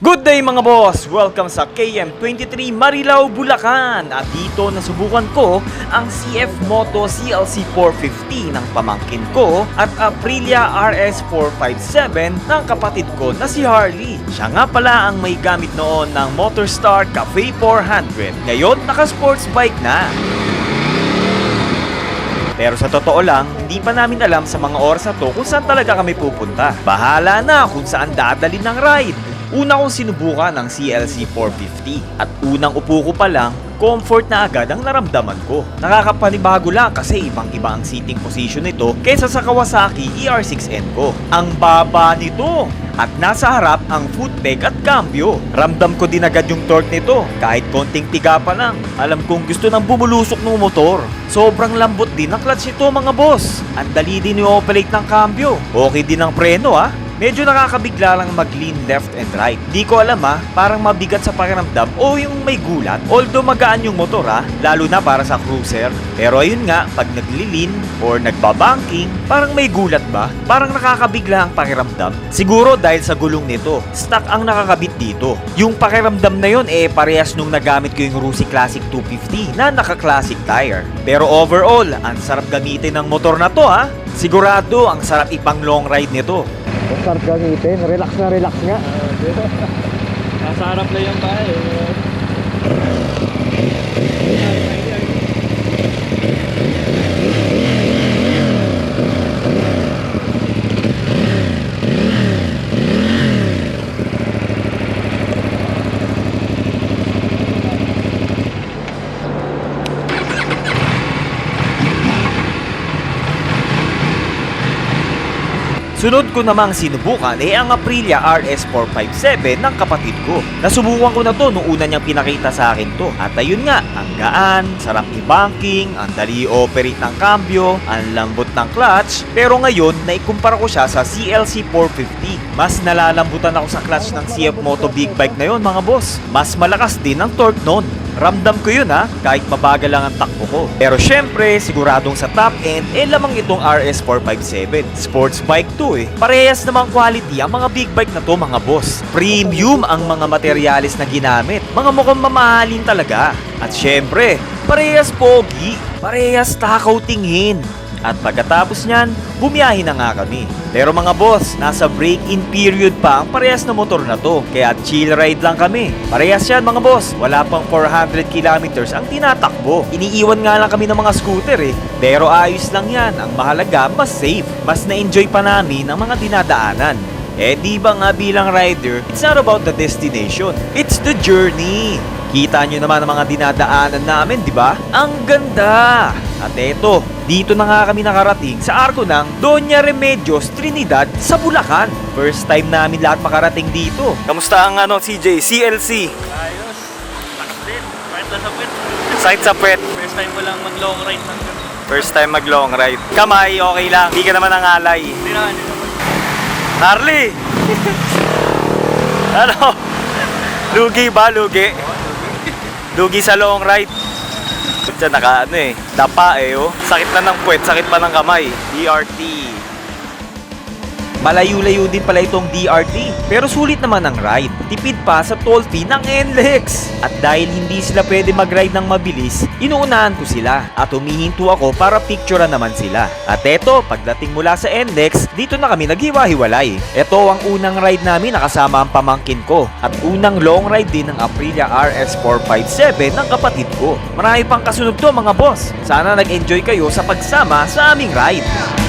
Good day mga boss! Welcome sa KM23 Marilao, Bulacan. At dito nasubukan ko ang CF Moto CLC 450 ng pamangkin ko at Aprilia RS 457 ng kapatid ko na si Harley. Siya nga pala ang may gamit noon ng Motorstar Cafe 400. Ngayon naka-sports bike na. Pero sa totoo lang, hindi pa namin alam sa mga oras na to kung saan talaga kami pupunta. Bahala na kung saan dadalhin ng ride. Una kong sinubukan ng CLC 450 at unang upo ko pa lang, comfort na agad ang naramdaman ko. Nakakapanibago lang kasi ibang-iba ang seating position nito kaysa sa Kawasaki ER6N ko. Ang baba nito! At nasa harap ang foot peg at cambio. Ramdam ko din agad yung torque nito kahit konting tiga pa lang. Alam kong gusto nang bumulusok ng motor. Sobrang lambot din ang clutch nito mga boss. Ang dali din i-operate ng cambio. Okay din ang preno Medyo nakakabigla lang mag-lean left and right. Di ko alam parang mabigat sa pakiramdam o yung may gulat. Although magaan yung motor lalo na para sa cruiser. Pero ayun nga, pag nagli-lean or nagbabanking, parang may gulat ba? Parang nakakabigla ang pakiramdam. Siguro dahil sa gulong nito, stock ang nakakabit dito. Yung pakiramdam na yun parehas nung nagamit ko yung Rusi Classic 250 na naka-classic tire. Pero overall, ang sarap gamitin ng motor na to Sigurado ang sarap ipang long ride nito. Ang sarap gamitin, relax nga. Nasa harap lang yung tayo. Sunod ko namang sinubukan ang Aprilia RS 457 ng kapatid ko. Nasubukan ko na to nung una niyang pinakita sa akin to. At ayun nga, ang gaan, sarap i-banking, ang dali i-operate ng cambio, ang lambot ng clutch. Pero ngayon, naikumpara ko siya sa CLC 450. Mas nalalambutan ako sa clutch ng CF Moto Big Bike na yon mga boss. Mas malakas din ang torque nun. Ramdam ko yun kahit mabagal lang ang takbo ko. Pero syempre, siguradong sa top end, lamang itong RS 457. Sports bike to Parehas namang quality ang mga big bike na to mga boss. Premium ang mga materyales na ginamit. Mga mukhang mamahalin talaga. At syempre, parehas pogi. Parehas takaw tingin. At pagkatapos niyan, bumiyahin na nga kami. Pero mga boss, nasa break-in period pa ang parehas na motor na to. Kaya chill ride lang kami. Parehas yan mga boss, wala pang 400 kilometers ang tinatakbo. Iniiwan nga lang kami ng mga scooter Pero ayos lang yan, ang mahalaga mas safe. Mas na-enjoy pa namin ang mga dinadaanan. Di ba nga bilang rider, it's not about the destination, it's the journey. Kita nyo naman ang mga dinadaanan namin, di ba? Ang ganda! At eto, dito na nga kami nakarating sa arko ng Doña Remedios Trinidad sa Bulacan. First time namin lahat makarating dito. Kamusta ang CJ? CLC? Ayos. Lakas din. Kahit na sa puwet. Sakit sa puwet. First time ko lang mag-long ride. First time mag-long ride. Kamay, okay lang. Hindi ka naman nangalay. Hindi naman. Harley! Ano? Lugi ba? Lugi? Lugi sa long ride. Diyan dapa Sakit na ng puwet, sakit pa ng kamay. DRT. Malayo-layo din pala itong DRT. Pero sulit naman ang ride. Tipid pa sa toll fee ng NLEX. At dahil hindi sila pwede mag-ride ng mabilis, inuunahan ko sila. At humihinto ako para picturean naman sila. At eto, pagdating mula sa NLEX, dito na kami naghiwa-hiwalay. Eto ang unang ride namin nakasama ang pamangkin ko. At unang long ride din ng Aprilia RS 457 ng kapatid ko. Marami pang kasunod to mga boss. Sana nag-enjoy kayo sa pagsama sa aming ride.